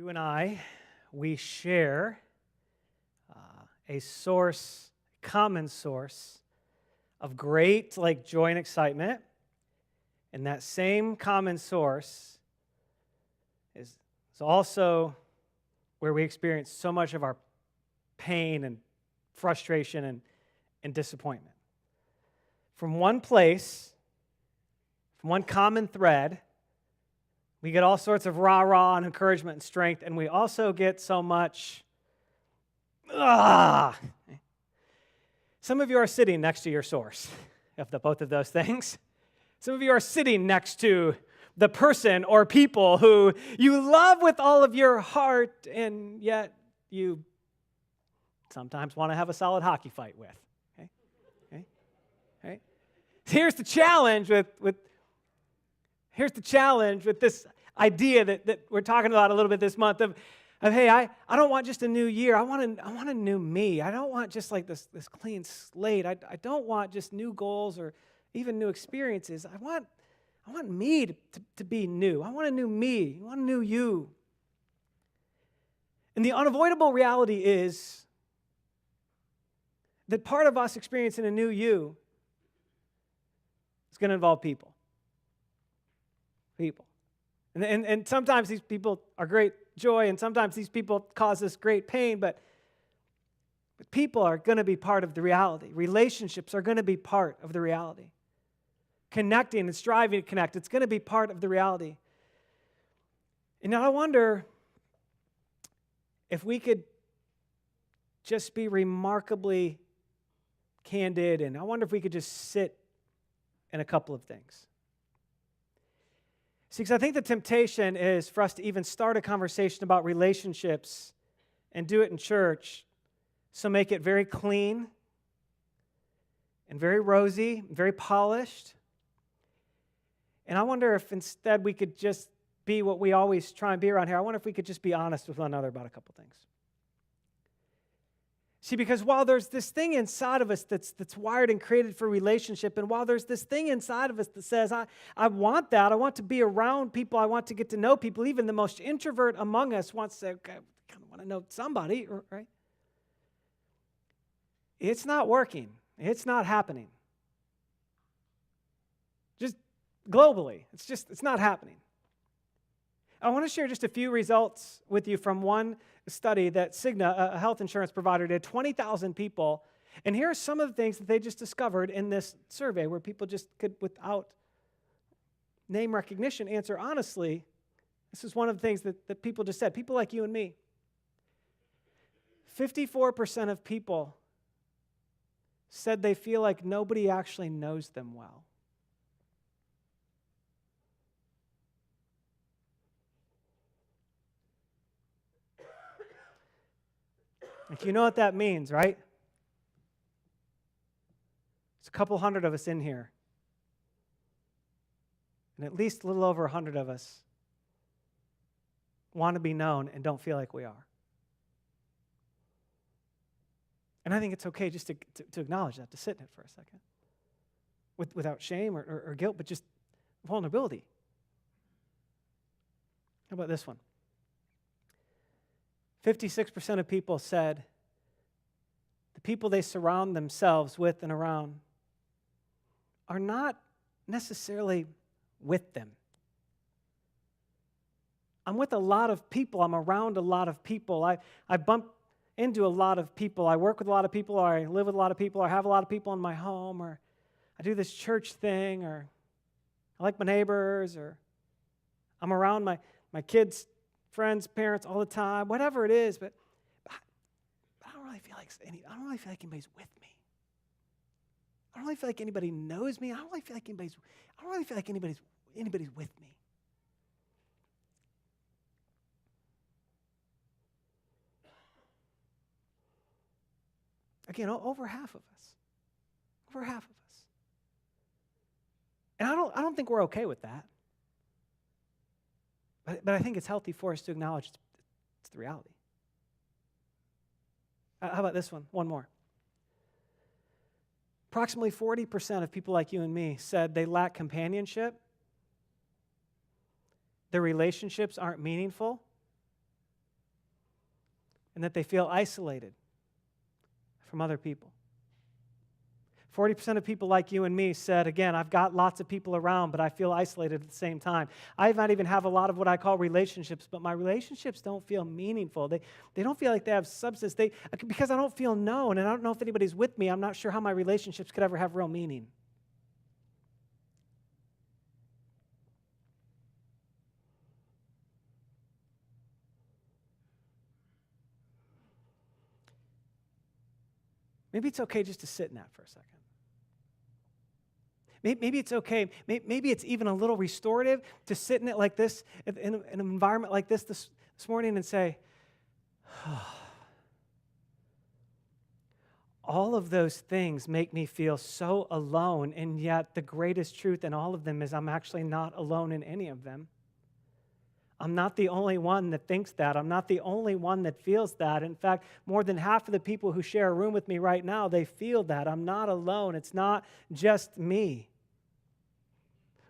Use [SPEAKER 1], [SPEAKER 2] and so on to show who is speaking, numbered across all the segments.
[SPEAKER 1] You and I, we share a common source of great joy and excitement. And that same common source is also where we experience so much of our pain and frustration and disappointment. From one place, from one common thread, we get all sorts of rah-rah and encouragement and strength, and we also get so much, Some of you are sitting next to your source of both of those things. Some of you are sitting next to the person or people who you love with all of your heart, and yet you sometimes want to have a solid hockey fight with. Okay? Here's the challenge with this idea that we're talking about a little bit this month of hey, I don't want just a new year. I want a new me. I don't want just this clean slate. I don't want just new goals or even new experiences. I want me to be new. I want a new me. I want a new you. And the unavoidable reality is that part of us experiencing a new you is going to involve people. And sometimes these people are great joy, and sometimes these people cause us great pain, but people are going to be part of the reality. Relationships are going to be part of the reality. Connecting and striving to connect, it's going to be part of the reality. And now I wonder if we could just be remarkably candid, and I wonder if we could just sit in a couple of things. See, because I think the temptation is for us to even start a conversation about relationships and do it in church, so make it very clean and very rosy, very polished. And I wonder if instead we could just be what we always try and be around here. I wonder if we could just be honest with one another about a couple things. See, because while there's this thing inside of us that's wired and created for relationship, and while there's this thing inside of us that says, I want that, I want to be around people, I want to get to know people, even the most introvert among us wants to say, okay, I kind of want to know somebody, right? It's not working. It's not happening. Just globally, it's not happening. I want to share just a few results with you from one study that Cigna, a health insurance provider, did 20,000 people. And here are some of the things that they just discovered in this survey where people just could, without name recognition, answer honestly. This is one of the things that people just said. People like you and me. 54% of people said they feel like nobody actually knows them well. Like, you know what that means, right? There's a couple hundred of us in here. And at least a little over 100 of us want to be known and don't feel like we are. And I think it's okay just to acknowledge that, to sit in it for a second. Without shame or guilt, but just vulnerability. How about this one? 56% of people said the people they surround themselves with and around are not necessarily with them. I'm with a lot of people. I'm around a lot of people. I bump into a lot of people. I work with a lot of people, or I live with a lot of people, or I have a lot of people in my home, or I do this church thing, or I like my neighbors, or I'm around my kids' friends, parents all the time, whatever it is, but I don't really feel like anybody's with me. I don't really feel like anybody knows me. I don't really feel like anybody's with me. Again, over half of us. And I don't think we're okay with that. But I think it's healthy for us to acknowledge it's the reality. How about this one? One more. Approximately 40% of people like you and me said they lack companionship. Their relationships aren't meaningful. and that they feel isolated from other people. 40% of people like you and me said, again, I've got lots of people around, but I feel isolated at the same time. I might even have a lot of what I call relationships, but my relationships don't feel meaningful. They don't feel like they have substance. Because I don't feel known, and I don't know if anybody's with me, I'm not sure how my relationships could ever have real meaning. Maybe it's okay just to sit in that for a second. Maybe it's okay. Maybe it's even a little restorative to sit in it like this, in an environment like this morning and say, all of those things make me feel so alone, and yet the greatest truth in all of them is I'm actually not alone in any of them. I'm not the only one that thinks that. I'm not the only one that feels that. In fact, more than half of the people who share a room with me right now, they feel that. I'm not alone. It's not just me.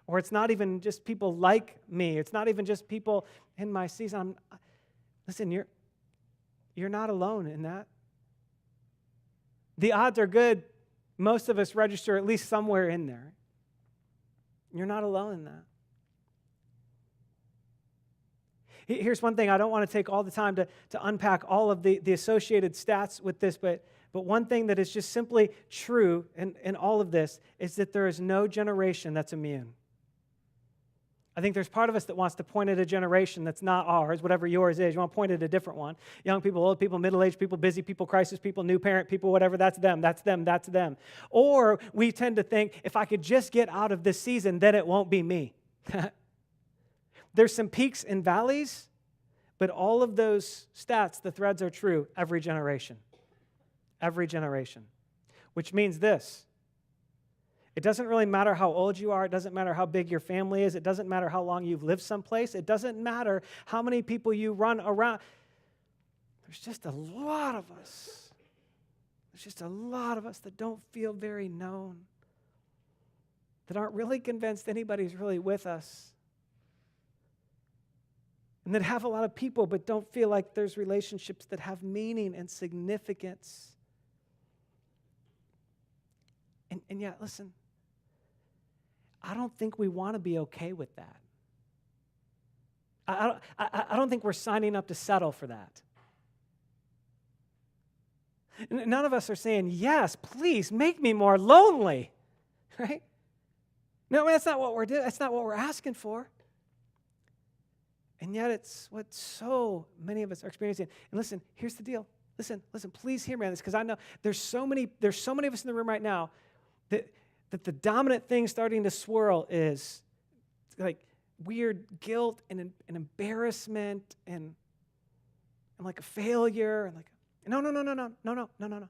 [SPEAKER 1] Or it's not even just people like me. It's not even just people in my season. Listen, you're not alone in that. The odds are good. Most of us register at least somewhere in there. You're not alone in that. Here's one thing. I don't want to take all the time to unpack all of the associated stats with this, but one thing that is just simply true in all of this is that there is no generation that's immune. I think there's part of us that wants to point at a generation that's not ours, whatever yours is. You want to point at a different one. Young people, old people, middle-aged people, busy people, crisis people, new parent people, whatever, that's them, that's them, that's them. Or we tend to think, if I could just get out of this season, then it won't be me. There's some peaks and valleys, but all of those stats, the threads are true every generation. Every generation. Which means this. It doesn't really matter how old you are. It doesn't matter how big your family is. It doesn't matter how long you've lived someplace. It doesn't matter how many people you run around. There's just a lot of us. There's just a lot of us that don't feel very known, that aren't really convinced anybody's really with us, and that have a lot of people but don't feel like there's relationships that have meaning and significance. And yet, listen, I don't think we want to be okay with that. I don't think we're signing up to settle for that. None of us are saying, yes, please make me more lonely, right? No, that's not what we're doing. That's not what we're asking for. And yet it's what so many of us are experiencing. And listen, here's the deal. Listen, please hear me on this, because I know there's so many of us in the room right now that the dominant thing starting to swirl is like weird guilt and embarrassment and like a failure and like, no.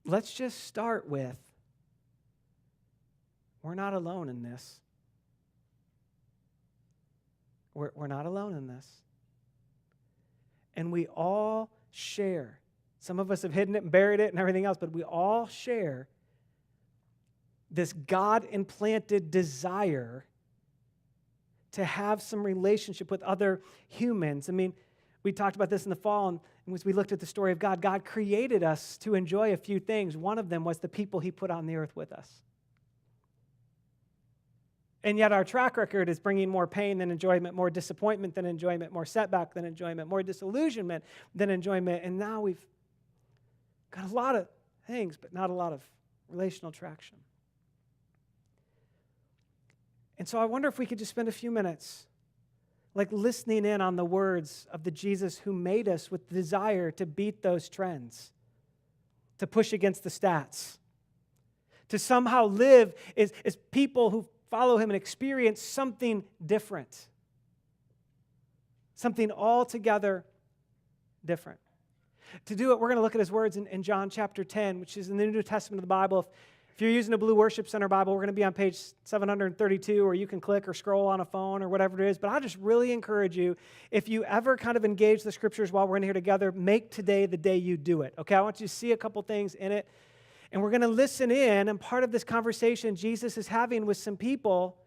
[SPEAKER 1] Let's just start with, we're not alone in this. We're not alone in this. And we all share. Some of us have hidden it and buried it and everything else, but we all share this God-implanted desire to have some relationship with other humans. I mean, we talked about this in the fall, and as we looked at the story of God, God created us to enjoy a few things. One of them was the people He put on the earth with us. And yet our track record is bringing more pain than enjoyment, more disappointment than enjoyment, more setback than enjoyment, more disillusionment than enjoyment. And now we've got a lot of things, but not a lot of relational traction. And so I wonder if we could just spend a few minutes like listening in on the words of the Jesus who made us with the desire to beat those trends, to push against the stats, to somehow live as people who follow Him and experience something different, something altogether different. To do it, we're going to look at His words in John chapter 10, which is in the New Testament of the Bible. If you're using a Blue Worship Center Bible, we're going to be on page 732, or you can click or scroll on a phone or whatever it is. But I just really encourage you, if you ever kind of engage the Scriptures while we're in here together, make today the day you do it. Okay, I want you to see a couple things in it. And we're going to listen in, and part of this conversation Jesus is having with some people,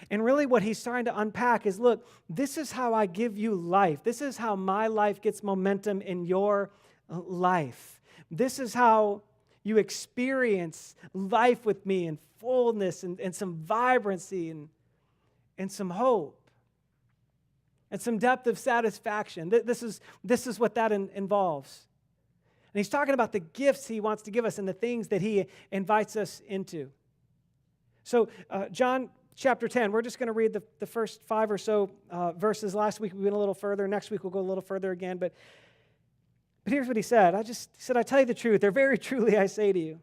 [SPEAKER 1] And really what he's trying to unpack is, look, this is how I give you life. This is how my life gets momentum in your life. This is how you experience life with me in fullness and some vibrancy and some hope and some depth of satisfaction. This is what that involves. And he's talking about the gifts he wants to give us and the things that he invites us into. So John chapter 10, we're just going to read the first 5 or so verses. Last week we went a little further. Next week we'll go a little further again. But here's what he said. He said, I tell you the truth, or very truly I say to you,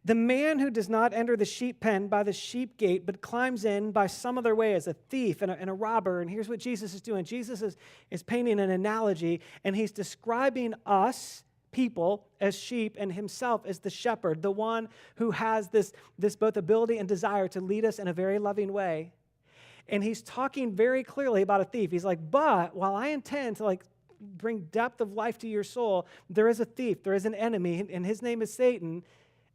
[SPEAKER 1] the man who does not enter the sheep pen by the sheep gate, but climbs in by some other way as a thief and a robber. And here's what Jesus is doing. Jesus is painting an analogy, and he's describing us, people, as sheep, and himself as the shepherd, the one who has this both ability and desire to lead us in a very loving way. And he's talking very clearly about a thief. He's like, but while I intend to bring depth of life to your soul, there is a thief, there is an enemy, and his name is Satan.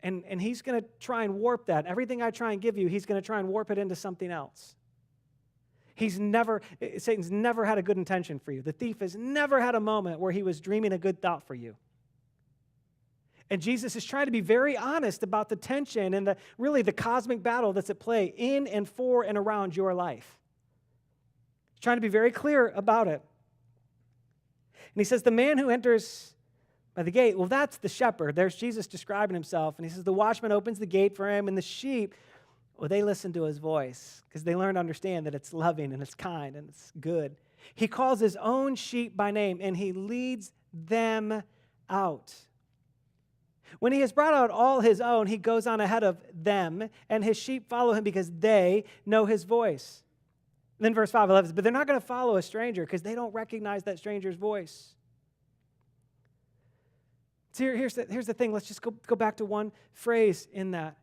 [SPEAKER 1] And he's going to try and warp that. Everything I try and give you, he's going to try and warp it into something else. Satan's never had a good intention for you. The thief has never had a moment where he was dreaming a good thought for you. And Jesus is trying to be very honest about the tension and the cosmic battle that's at play in and for and around your life. He's trying to be very clear about it. And he says, the man who enters by the gate, well, that's the shepherd. There's Jesus describing himself. And he says, the watchman opens the gate for him, and the sheep, well, they listen to his voice because they learn to understand that it's loving and it's kind and it's good. He calls his own sheep by name, and he leads them out. When he has brought out all his own, he goes on ahead of them, and his sheep follow him because they know his voice. And then verse 5, 11, but they're not going to follow a stranger because they don't recognize that stranger's voice. So here's the thing. Let's just go back to one phrase in that.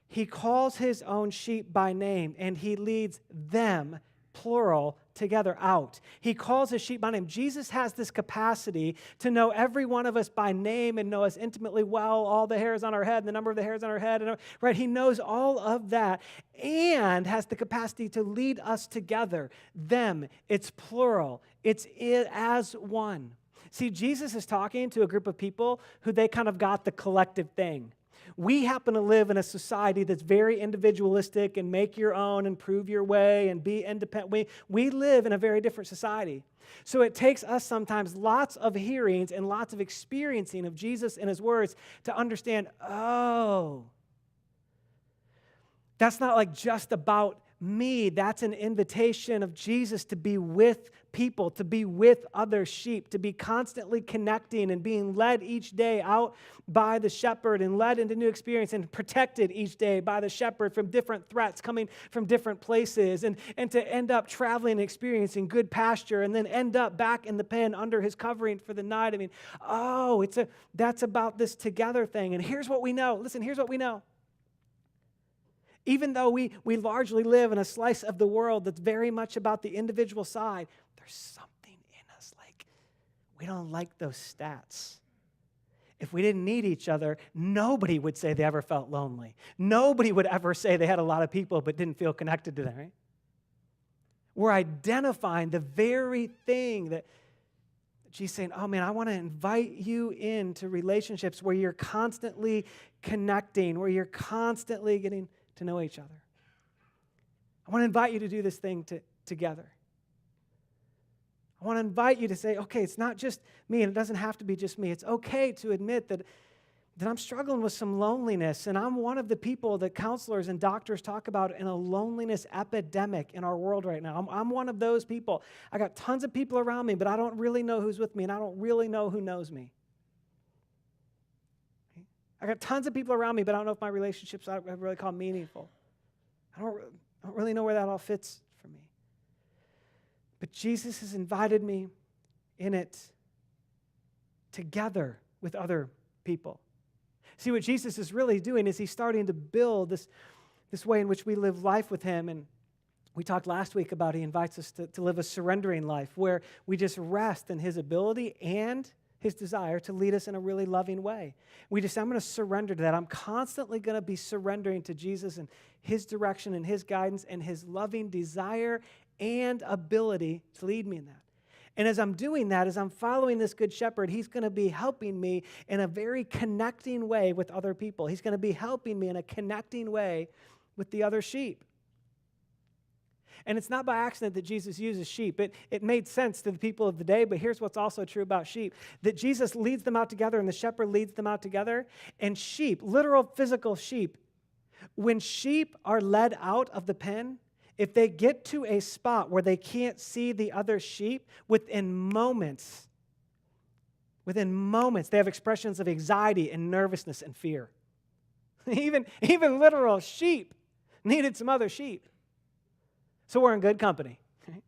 [SPEAKER 1] He calls his own sheep by name, and he leads them, plural, together out. He calls his sheep by name. Jesus has this capacity to know every one of us by name and know us intimately well, all the hairs on our head, the number of the hairs on our head. Right? He knows all of that and has the capacity to lead us together. Them, it's plural. It's it as one. See, Jesus is talking to a group of people who they kind of got the collective thing. We happen to live in a society that's very individualistic and make your own and prove your way and be independent. We live in a very different society. So it takes us sometimes lots of hearings and lots of experiencing of Jesus and his words to understand, oh, that's not just about me. That's an invitation of Jesus to be with people, to be with other sheep, to be constantly connecting and being led each day out by the shepherd and led into new experience and protected each day by the shepherd from different threats coming from different places and to end up traveling and experiencing good pasture and then end up back in the pen under his covering for the night. I mean, that's about this together thing. And here's what we know. Listen, here's what we know. Even though we largely live in a slice of the world that's very much about the individual side, there's something in us we don't like those stats. If we didn't need each other, nobody would say they ever felt lonely. Nobody would ever say they had a lot of people but didn't feel connected to them, right? We're identifying the very thing that Jesus saying, oh man, I want to invite you into relationships where you're constantly connecting, where you're constantly getting to know each other. I want to invite you to do this thing together. I want to invite you to say, okay, it's not just me, and it doesn't have to be just me. It's okay to admit that I'm struggling with some loneliness, and I'm one of the people that counselors and doctors talk about in a loneliness epidemic in our world right now. I'm one of those people. I got tons of people around me, but I don't really know who's with me, and I don't really know who knows me. I got tons of people around me, but I don't know if my relationships I really call meaningful. I don't really know where that all fits for me. But Jesus has invited me in it together with other people. See, what Jesus is really doing is he's starting to build this way in which we live life with him. And we talked last week about he invites us to live a surrendering life where we just rest in his ability and his desire to lead us in a really loving way. We just say, I'm going to surrender to that. I'm constantly going to be surrendering to Jesus and his direction and his guidance and his loving desire and ability to lead me in that. And as I'm doing that, as I'm following this good shepherd, he's going to be helping me in a very connecting way with other people. He's going to be helping me in a connecting way with the other sheep. And it's not by accident that Jesus uses sheep. It made sense to the people of the day, but here's what's also true about sheep, that Jesus leads them out together and the shepherd leads them out together. And sheep, literal physical sheep, when sheep are led out of the pen, if they get to a spot where they can't see the other sheep, within moments, they have expressions of anxiety and nervousness and fear. Even literal sheep needed some other sheep. So we're in good company. Right?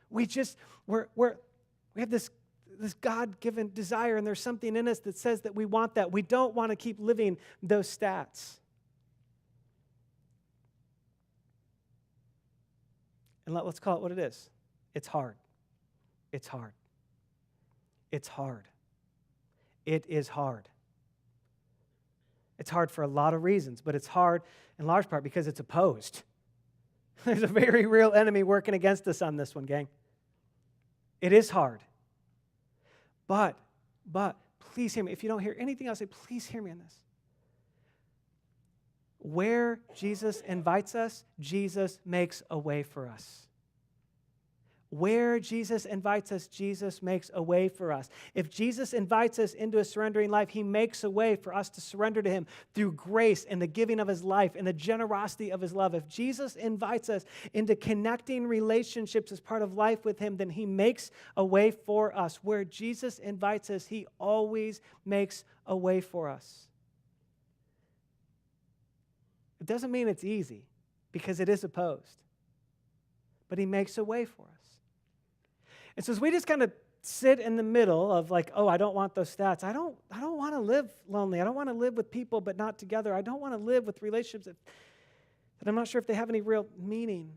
[SPEAKER 1] We have this God-given desire, and there's something in us that says that we want that. We don't want to keep living those stats. And let's call it what it is. It's hard. It's hard. It's hard. It is hard. It's hard for a lot of reasons, but it's hard in large part because it's opposed. There's a very real enemy working against us on this one, gang. It is hard. But, please hear me. If you don't hear anything else, please hear me on this. Where Jesus invites us, Jesus makes a way for us. Where Jesus invites us, Jesus makes a way for us. If Jesus invites us into a surrendering life, he makes a way for us to surrender to him through grace and the giving of his life and the generosity of his love. If Jesus invites us into connecting relationships as part of life with him, then he makes a way for us. Where Jesus invites us, he always makes a way for us. It doesn't mean it's easy, because it is opposed. But he makes a way for us. And so as we just kind of sit in the middle of like, oh, I don't want those stats. I don't want to live lonely. I don't want to live with people but not together. I don't want to live with relationships that I'm not sure if they have any real meaning.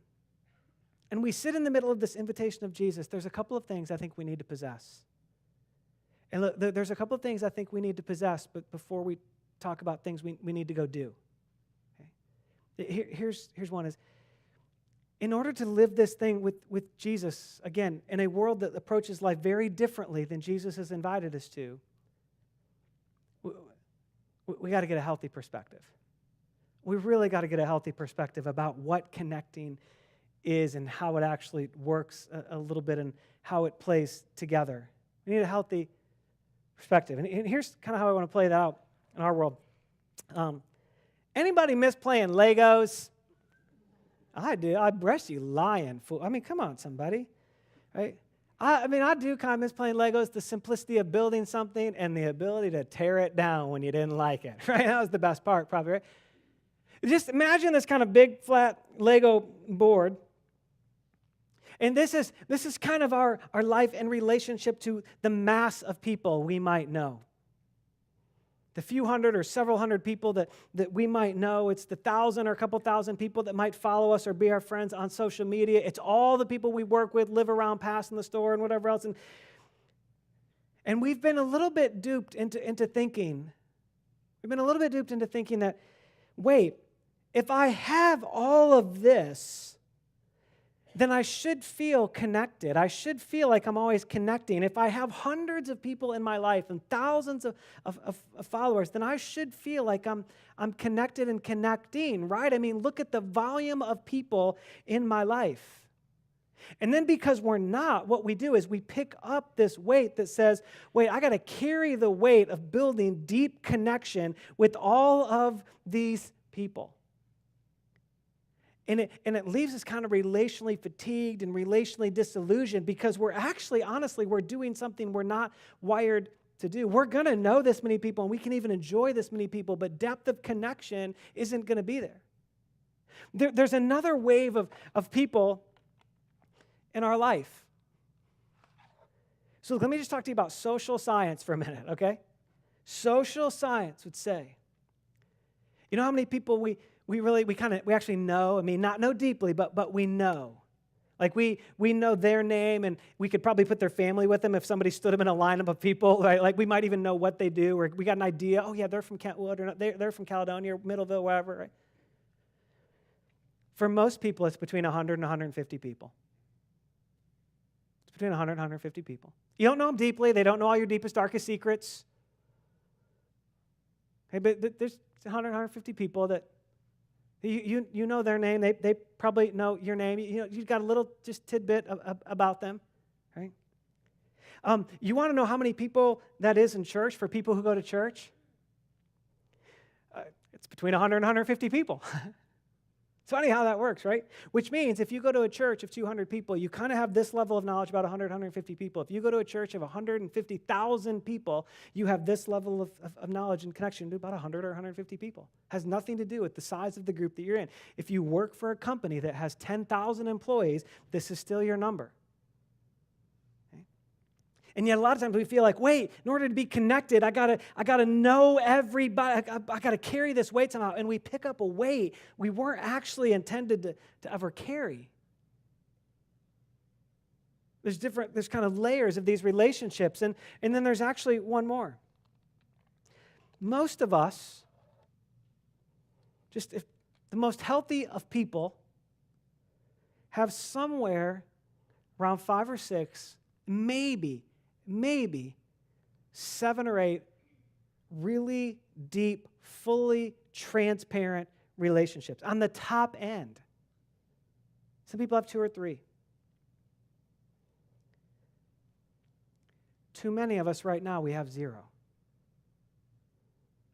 [SPEAKER 1] And we sit in the middle of this invitation of Jesus. There's a couple of things I think we need to possess. And look, there's a couple of things I think we need to possess, but before we talk about things we need to go do. Okay? Here's one is, in order to live this thing with Jesus, again, in a world that approaches life very differently than Jesus has invited us to, we got to get a healthy perspective. We really got to get a healthy perspective about what connecting is and how it actually works a little bit and how it plays together. We need a healthy perspective. And here's kind of how I want to play that out in our world. Anybody miss playing Legos? I do. I bless you, lying fool. I mean, come on, somebody, right? I do kind of miss playing Legos, the simplicity of building something and the ability to tear it down when you didn't like it, right? That was the best part, probably, right? Just imagine this kind of big, flat Lego board. And this is kind of our life and relationship to the mass of people we might know. The few hundred or several hundred people that we might know. It's the 1,000 or a couple thousand people that might follow us or be our friends on social media. It's all the people we work with, live around, pass in the store, and whatever else. And we've been a little bit duped into thinking. We've been a little bit duped into thinking that, wait, if I have all of this, then I should feel connected. I should feel like I'm always connecting. If I have hundreds of people in my life and thousands of followers, then I should feel like I'm connected and connecting, right? I mean, look at the volume of people in my life. And then because we're not, what we do is we pick up this weight that says, wait, I got to carry the weight of building deep connection with all of these people. And it leaves us kind of relationally fatigued and relationally disillusioned because we're actually, honestly, we're doing something we're not wired to do. We're going to know this many people, and we can even enjoy this many people, but depth of connection isn't going to be there. There's another wave of people in our life. So let me just talk to you about social science for a minute, okay? Social science would say, you know how many people we actually know, I mean, not know deeply, but we know. Like we know their name, and we could probably put their family with them if somebody stood them in a lineup of people, right? Like we might even know what they do, or we got an idea, oh yeah, they're from Kentwood, or not, they're from Caledonia, or Middleville, wherever, right? For most people, it's between 100 and 150 people. It's between 100 and 150 people. You don't know them deeply. They don't know all your deepest, darkest secrets. Okay, but there's 100, 150 people that you know their name. They probably know your name. You've got a little just tidbit about them, right? You want to know how many people that is in church for people who go to church? It's between 100 and 150 people. It's funny how that works, right? Which means if you go to a church of 200 people, you kind of have this level of knowledge about 100, 150 people. If you go to a church of 150,000 people, you have this level of knowledge and connection to about 100 or 150 people. Has nothing to do with the size of the group that you're in. If you work for a company that has 10,000 employees, this is still your number. And yet a lot of times we feel like, wait, in order to be connected, I gotta know everybody. I gotta carry this weight somehow. And we pick up a weight we weren't actually intended to ever carry. There's kind of layers of these relationships. And then there's actually one more. Most of us, if the most healthy of people, have somewhere around 5 or 6, maybe 7 or 8 really deep, fully transparent relationships on the top end. Some people have 2 or 3. Too many of us right now, we have 0.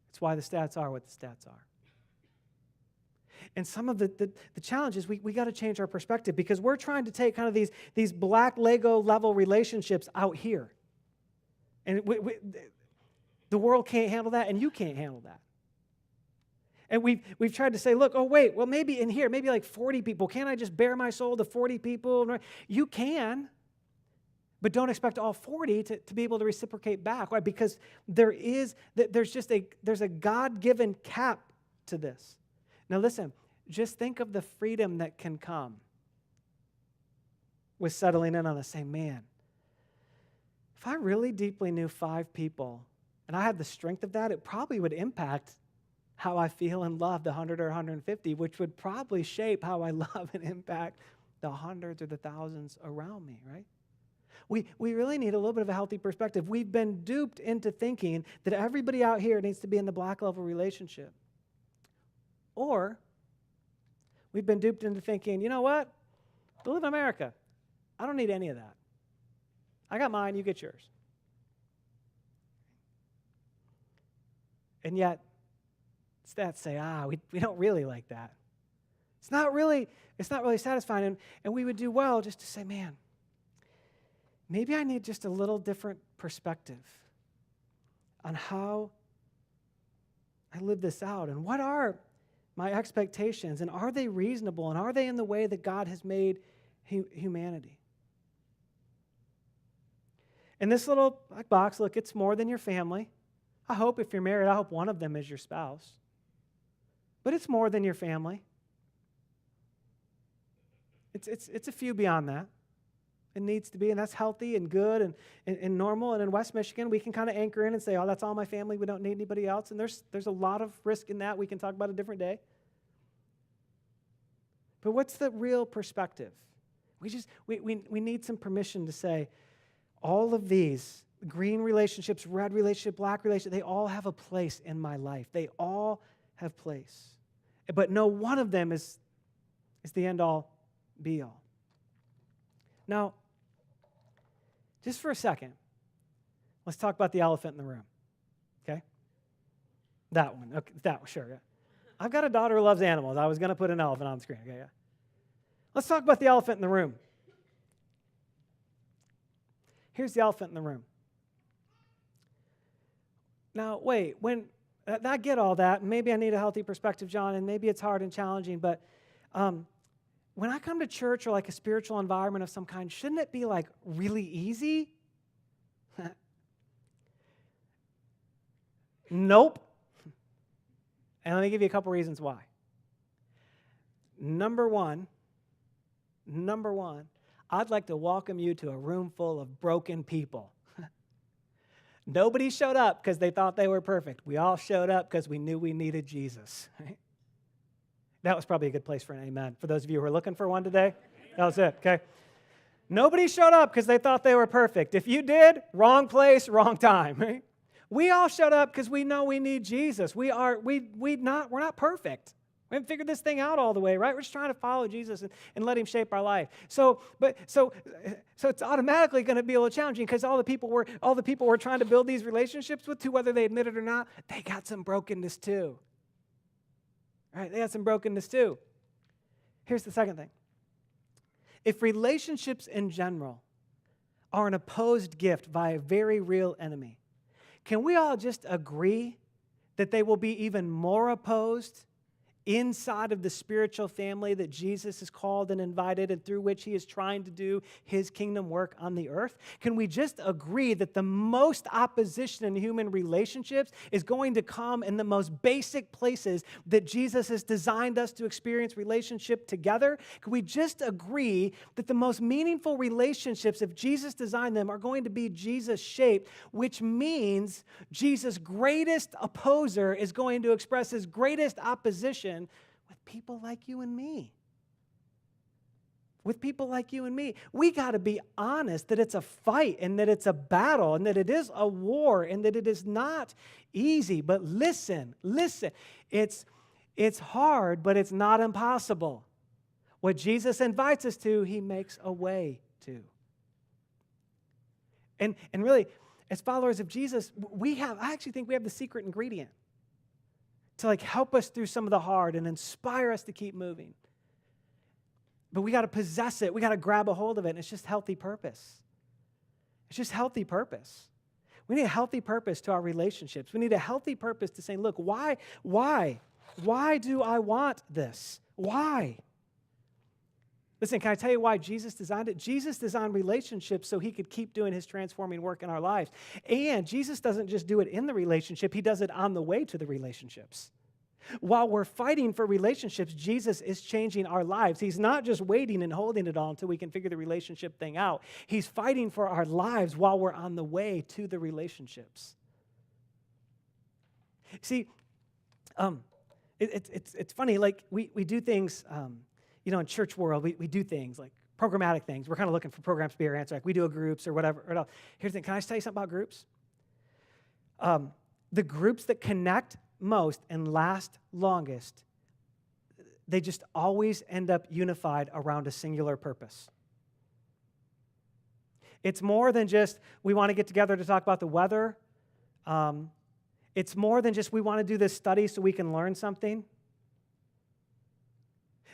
[SPEAKER 1] That's why the stats are what the stats are. And some of the challenges, we got to change our perspective because we're trying to take kind of these black Lego level relationships out here. And the world can't handle that, and you can't handle that. And we've tried to say, look, oh, wait, well, maybe in here, maybe like 40 people. Can't I just bare my soul to 40 people? You can, but don't expect all 40 to be able to reciprocate back. Why? Because there's a God-given cap to this. Now listen, just think of the freedom that can come with settling in on the same man. If I really deeply knew 5 people and I had the strength of that, it probably would impact how I feel and love the 100 or 150, which would probably shape how I love and impact the hundreds or the thousands around me, right? We really need a little bit of a healthy perspective. We've been duped into thinking that everybody out here needs to be in the black level relationship. Or we've been duped into thinking, you know what? I live in America. I don't need any of that. I got mine, you get yours. And yet, stats say, we don't really like that. It's not really satisfying. And we would do well just to say, man, maybe I need just a little different perspective on how I live this out. And what are my expectations? And are they reasonable? And are they in the way that God has made humanity? In this little black box, look, it's more than your family. I hope if you're married, I hope one of them is your spouse. But it's more than your family. It's a few beyond that. It needs to be, and that's healthy and good and normal. And in West Michigan, we can kind of anchor in and say, oh, that's all my family. We don't need anybody else. And there's a lot of risk in that. We can talk about a different day. But what's the real perspective? We need some permission to say, all of these, green relationships, red relationship, black relationship, they all have a place in my life. They all have place. But no one of them is the end-all, be-all. Now, just for a second, let's talk about the elephant in the room, okay? That one, okay, that one, sure, yeah. I've got a daughter who loves animals. I was going to put an elephant on the screen, okay, yeah. Let's talk about the elephant in the room. Here's the elephant in the room. Now, wait, I get all that, and maybe I need a healthy perspective, John, and maybe it's hard and challenging, but when I come to church or like a spiritual environment of some kind, shouldn't it be like really easy? Nope. And let me give you a couple reasons why. Number one, I'd like to welcome you to a room full of broken people. Nobody showed up because they thought they were perfect. We all showed up because we knew we needed Jesus. Right? That was probably a good place for an amen. For those of you who are looking for one today, that was it, okay? Nobody showed up because they thought they were perfect. If you did, wrong place, wrong time. Right? We all showed up because we know we need Jesus. We're not perfect. We haven't figured this thing out all the way, right? We're just trying to follow Jesus and let him shape our life. So it's automatically going to be a little challenging because all the people we're trying to build these relationships with, whether they admit it or not, they got some brokenness too. Right? They got some brokenness too. Here's the second thing. If relationships in general are an opposed gift by a very real enemy, can we all just agree that they will be even more opposed inside of the spiritual family that Jesus has called and invited and through which he is trying to do his kingdom work on the earth? Can we just agree that the most opposition in human relationships is going to come in the most basic places that Jesus has designed us to experience relationship together? Can we just agree that the most meaningful relationships, if Jesus designed them, are going to be Jesus-shaped, which means Jesus' greatest opposer is going to express his greatest opposition with people like you and me. With people like you and me. We got to be honest that it's a fight and that it's a battle and that it is a war and that it is not easy. But listen. It's hard, but it's not impossible. What Jesus invites us to, he makes a way to. And really, as followers of Jesus, I actually think we have the secret ingredient to help us through some of the hard and inspire us to keep moving. But we got to possess it. We got to grab a hold of it. And it's just healthy purpose. It's just healthy purpose. We need a healthy purpose to our relationships. We need a healthy purpose to saying, look, why do I want this? Why? Listen, can I tell you why Jesus designed it? Jesus designed relationships so he could keep doing his transforming work in our lives. And Jesus doesn't just do it in the relationship, he does it on the way to the relationships. While we're fighting for relationships, Jesus is changing our lives. He's not just waiting and holding it all until we can figure the relationship thing out. He's fighting for our lives while we're on the way to the relationships. See, it's funny, we do things... in church world, we do things like programmatic things. We're kind of looking for programs to be our answer. We do groups or whatever. Here's the thing. Can I tell you something about groups? The groups that connect most and last longest, they just always end up unified around a singular purpose. It's more than just we want to get together to talk about the weather. It's more than just we want to do this study so we can learn something.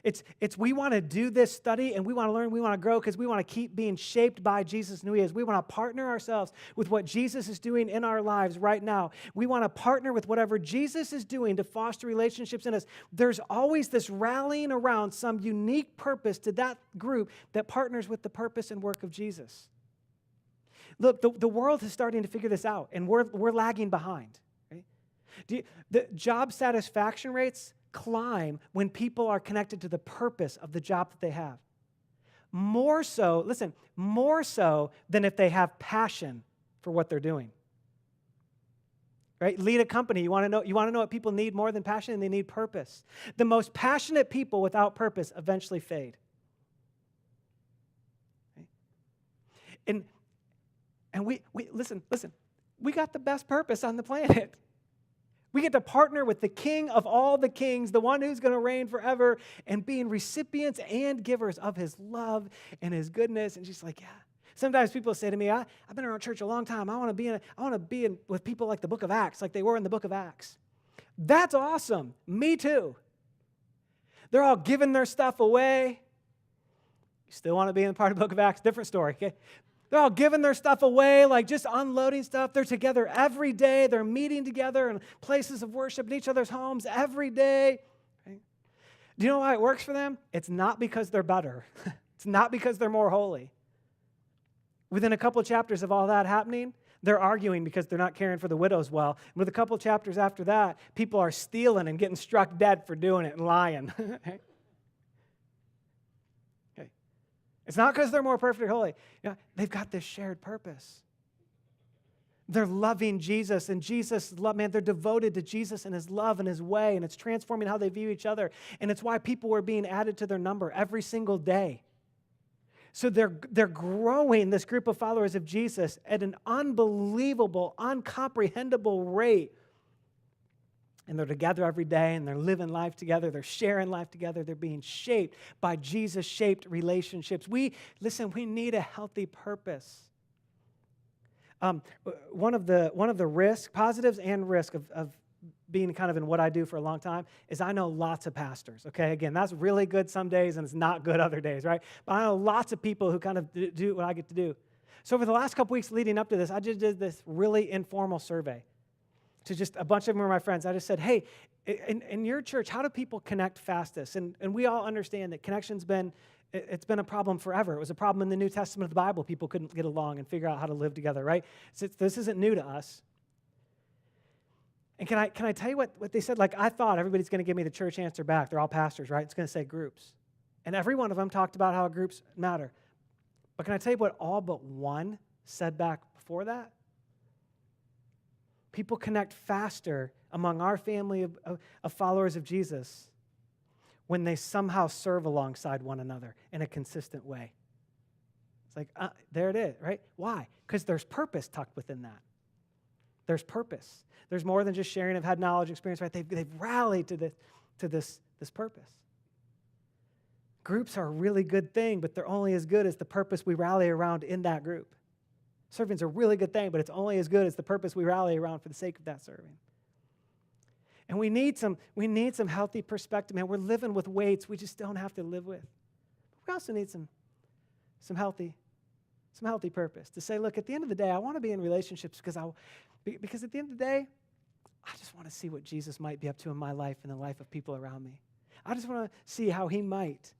[SPEAKER 1] It's we want to do this study and we want to learn, we want to grow because we want to keep being shaped by Jesus and who he is. We want to partner ourselves with what Jesus is doing in our lives right now. We want to partner with whatever Jesus is doing to foster relationships in us. There's always this rallying around some unique purpose to that group that partners with the purpose and work of Jesus. Look, the world is starting to figure this out and we're lagging behind. Right? The job satisfaction rates climb when people are connected to the purpose of the job that they have. More so than if they have passion for what they're doing. Right? Lead a company. You want to know what people need more than passion? They need purpose. The most passionate people without purpose eventually fade. Right? And we listen, we got the best purpose on the planet. We get to partner with the King of all the kings, the one who's going to reign forever, and being recipients and givers of his love and his goodness. And she's like, yeah. Sometimes people say to me, I've been around church a long time. I want to be with people like the book of Acts, like they were in the book of Acts. That's awesome. Me too. They're all giving their stuff away. You still want to be in part of the book of Acts? Different story, okay? They're all giving their stuff away, just unloading stuff. They're together every day. They're meeting together in places of worship in each other's homes every day. Right? Do you know why it works for them? It's not because they're better. It's not because they're more holy. Within a couple of chapters of all that happening, they're arguing because they're not caring for the widows well. And with a couple of chapters after that, people are stealing and getting struck dead for doing it and lying. It's not because they're more perfect or holy. They've got this shared purpose. They're loving Jesus, and Jesus' love, man, they're devoted to Jesus and his love and his way, and it's transforming how they view each other. And it's why people are being added to their number every single day. So they're growing, this group of followers of Jesus, at an unbelievable, uncomprehendable rate. And they're together every day, and they're living life together. They're sharing life together. They're being shaped by Jesus-shaped relationships. We need a healthy purpose. One of the risks, positives and risk of being kind of in what I do for a long time is I know lots of pastors, okay? Again, that's really good some days and it's not good other days, right? But I know lots of people who kind of do what I get to do. So over the last couple weeks leading up to this, I just did this really informal survey to just a bunch of them were my friends. I just said, hey, in your church, how do people connect fastest? And we all understand that connection's been a problem forever. It was a problem in the New Testament of the Bible. People couldn't get along and figure out how to live together, right? So this isn't new to us. And can I tell you what they said? Like, I thought everybody's going to give me the church answer back. They're all pastors, right? It's going to say groups. And every one of them talked about how groups matter. But can I tell you what all but one said back before that? People connect faster among our family of followers of Jesus when they somehow serve alongside one another in a consistent way. It's like, there it is, right? Why? Because there's purpose tucked within that. There's purpose. There's more than just sharing of head knowledge, experience, right? They've rallied to this purpose. Groups are a really good thing, but they're only as good as the purpose we rally around in that group. Serving's a really good thing, but it's only as good as the purpose we rally around for the sake of that serving. And we need some healthy perspective, man. We're living with weights we just don't have to live with. We also need some healthy purpose to say, look, at the end of the day, I want to be in relationships because at the end of the day, I just want to see what Jesus might be up to in my life and the life of people around me. I just want to see how he might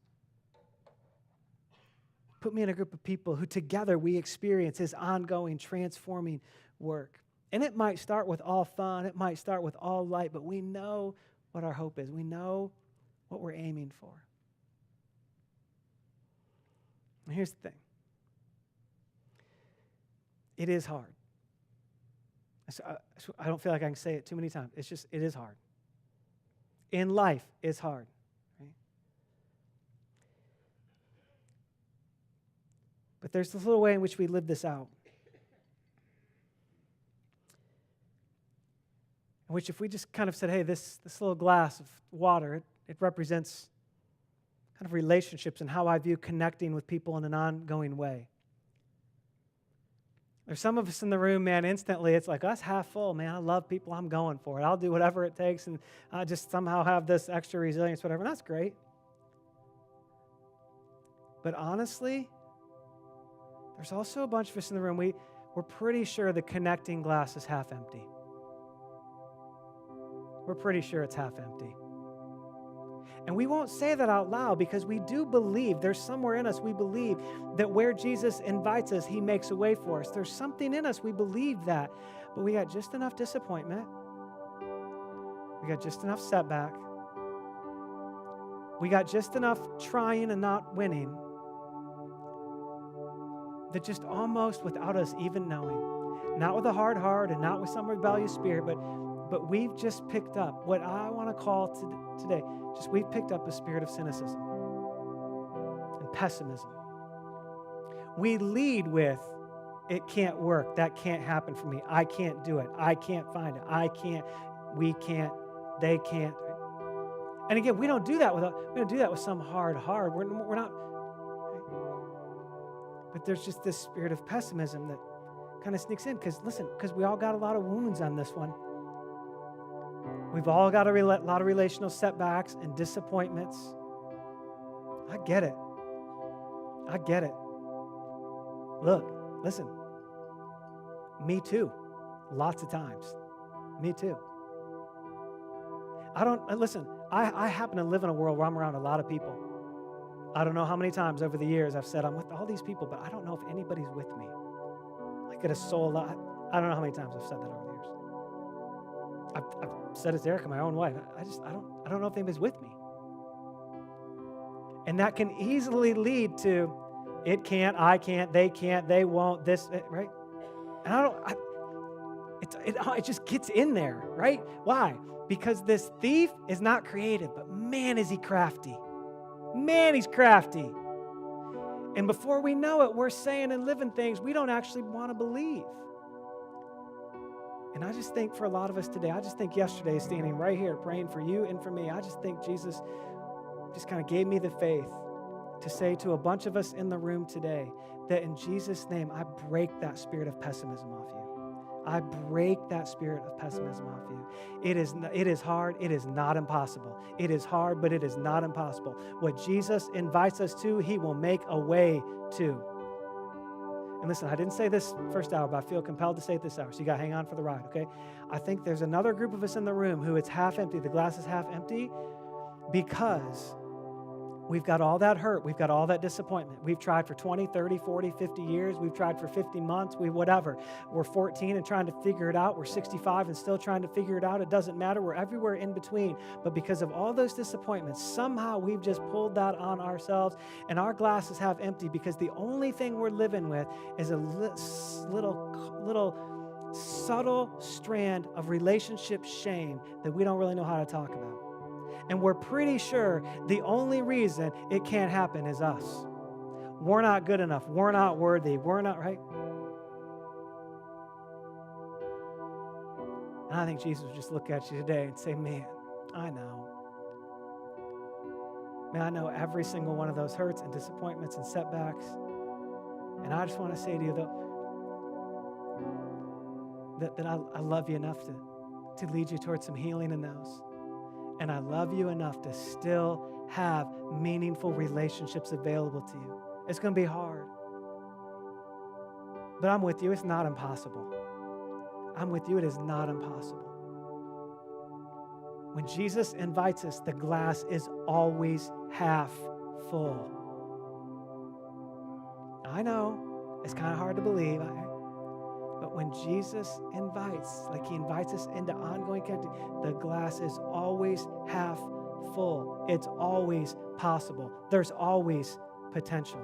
[SPEAKER 1] put me in a group of people who together we experience his ongoing, transforming work. And it might start with all fun. It might start with all light, but we know what our hope is. We know what we're aiming for. And here's the thing. It is hard. I don't feel like I can say it too many times. It is hard. In life, it's hard. Right? But there's this little way in which we live this out. In which if we just kind of said, hey, this little glass of water, it represents kind of relationships and how I view connecting with people in an ongoing way. There's some of us in the room, man, instantly it's like us half full, man, I love people, I'm going for it. I'll do whatever it takes and I just somehow have this extra resilience, whatever, and that's great. But honestly, there's also a bunch of us in the room, we're pretty sure the connecting glass is half empty. We're pretty sure it's half empty. And we won't say that out loud because we do believe, there's somewhere in us we believe that where Jesus invites us, he makes a way for us. There's something in us, we believe that. But we got just enough disappointment. We got just enough setback. We got just enough trying and not winning that just almost without us even knowing, not with a hard heart and not with some rebellious spirit, but we've just picked up what I want to call today, we've picked up a spirit of cynicism and pessimism. We lead with, it can't work, that can't happen for me, I can't do it, I can't find it, I can't, we can't, they can't. And again, we don't do that with some hard heart. We're not. But there's just this spirit of pessimism that kind of sneaks in because we all got a lot of wounds on this one. We've all got a lot of relational setbacks and disappointments. I get it. Look, listen. Me too. Lots of times. Me too. I happen to live in a world where I'm around a lot of people. I don't know how many times over the years I've said I'm with all these people, but I don't know if anybody's with me. Like at a soul lot. I don't know how many times I've said that over the years. I've said it to Erica my own wife. I don't know if anybody's with me. And that can easily lead to, It can't, I can't, they won't, this, right? And it just gets in there, right? Why? Because this thief is not creative, but man, is he crafty. Man, he's crafty. And before we know it, we're saying and living things we don't actually want to believe. And I just think for a lot of us today, I just think yesterday, standing right here praying for you and for me, I just think Jesus just kind of gave me the faith to say to a bunch of us in the room today that in Jesus' name, I break that spirit of pessimism off you. I break that spirit of pessimism off you. It is hard. It is not impossible. It is hard, but it is not impossible. What Jesus invites us to, he will make a way to. And listen, I didn't say this first hour, but I feel compelled to say it this hour, so you got to hang on for the ride, okay? I think there's another group of us in the room who it's half empty. The glass is half empty because we've got all that hurt. We've got all that disappointment. We've tried for 20, 30, 40, 50 years. We've tried for 50 months. Whatever. We're 14 and trying to figure it out. We're 65 and still trying to figure it out. It doesn't matter. We're everywhere in between. But because of all those disappointments, somehow we've just pulled that on ourselves, and our glass is half empty because the only thing we're living with is a little subtle strand of relationship shame that we don't really know how to talk about. And we're pretty sure the only reason it can't happen is us. We're not good enough. We're not worthy. We're not, right? And I think Jesus would just look at you today and say, man, I know. Man, I know every single one of those hurts and disappointments and setbacks. And I just want to say to you that I love you enough to lead you towards some healing in those. And I love you enough to still have meaningful relationships available to you. It's going to be hard. But I'm with you. It's not impossible. I'm with you. It is not impossible. When Jesus invites us, the glass is always half full. I know it's kind of hard to believe. But when Jesus invites, like he invites us into ongoing connectivity, the glass is always half full. It's always possible. There's always potential.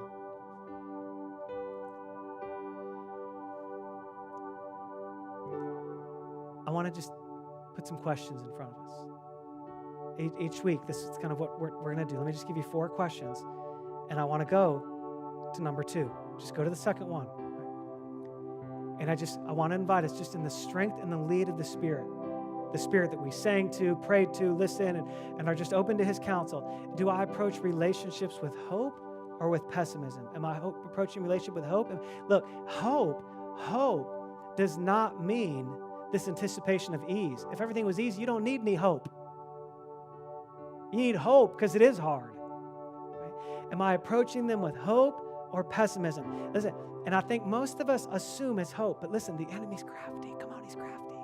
[SPEAKER 1] I want to just put some questions in front of us. Each week, this is kind of what we're going to do. Let me just give you 4 questions, and I want to go to number 2. Just go to the second one. And I want to invite us just in the strength and the lead of the Spirit that we sang to, prayed to, listened, and are just open to his counsel. Do I approach relationships with hope or with pessimism? Am I approaching relationship with hope? And look, hope does not mean this anticipation of ease. If everything was easy, you don't need any hope. You need hope because it is hard. Right? Am I approaching them with hope or pessimism? Listen, and I think most of us assume it's hope, but listen, the enemy's crafty. Come on, he's crafty.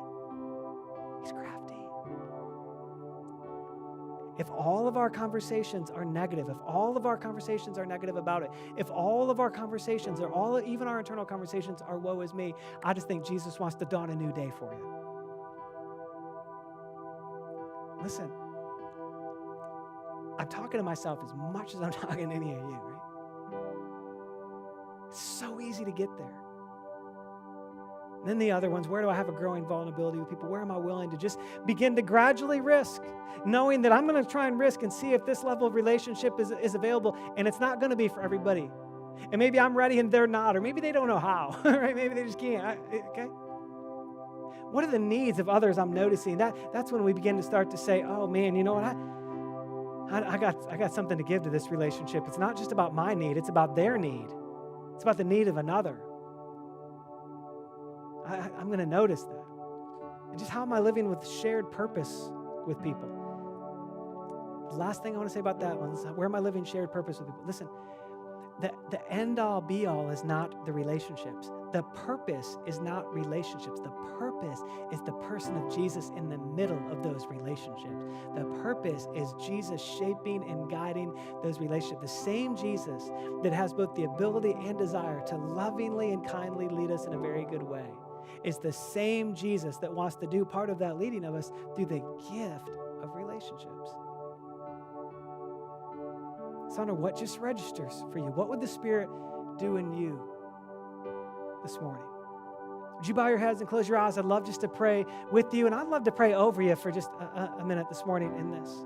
[SPEAKER 1] He's crafty. If all of our conversations are negative, if all of our conversations are negative about it, if all of our conversations are even our internal conversations are woe is me, I just think Jesus wants to dawn a new day for you. Listen, I'm talking to myself as much as I'm talking to any of you, right? It's so easy to get there. And then the other ones, where do I have a growing vulnerability with people? Where am I willing to just begin to gradually risk, knowing that I'm going to try and risk and see if this level of relationship is available, and it's not going to be for everybody. And maybe I'm ready and they're not, or maybe they don't know how, right? Maybe they just can't, okay? What are the needs of others I'm noticing? That's when we begin to start to say, oh man, you know what? I got something to give to this relationship. It's not just about my need, it's about their need. It's about the need of another. I'm going to notice that. And just how am I living with shared purpose with people? The last thing I want to say about that one is, where am I living shared purpose with people? Listen, the end-all, be-all is not the relationships. The purpose is not relationships. The purpose is the person of Jesus in the middle of those relationships. The purpose is Jesus shaping and guiding those relationships. The same Jesus that has both the ability and desire to lovingly and kindly lead us in a very good way is the same Jesus that wants to do part of that leading of us through the gift of relationships. So I don't know what just registers for you. What would the Spirit do in you this morning. Would you bow your heads and close your eyes? I'd love just to pray with you, and I'd love to pray over you for just a minute this morning in this.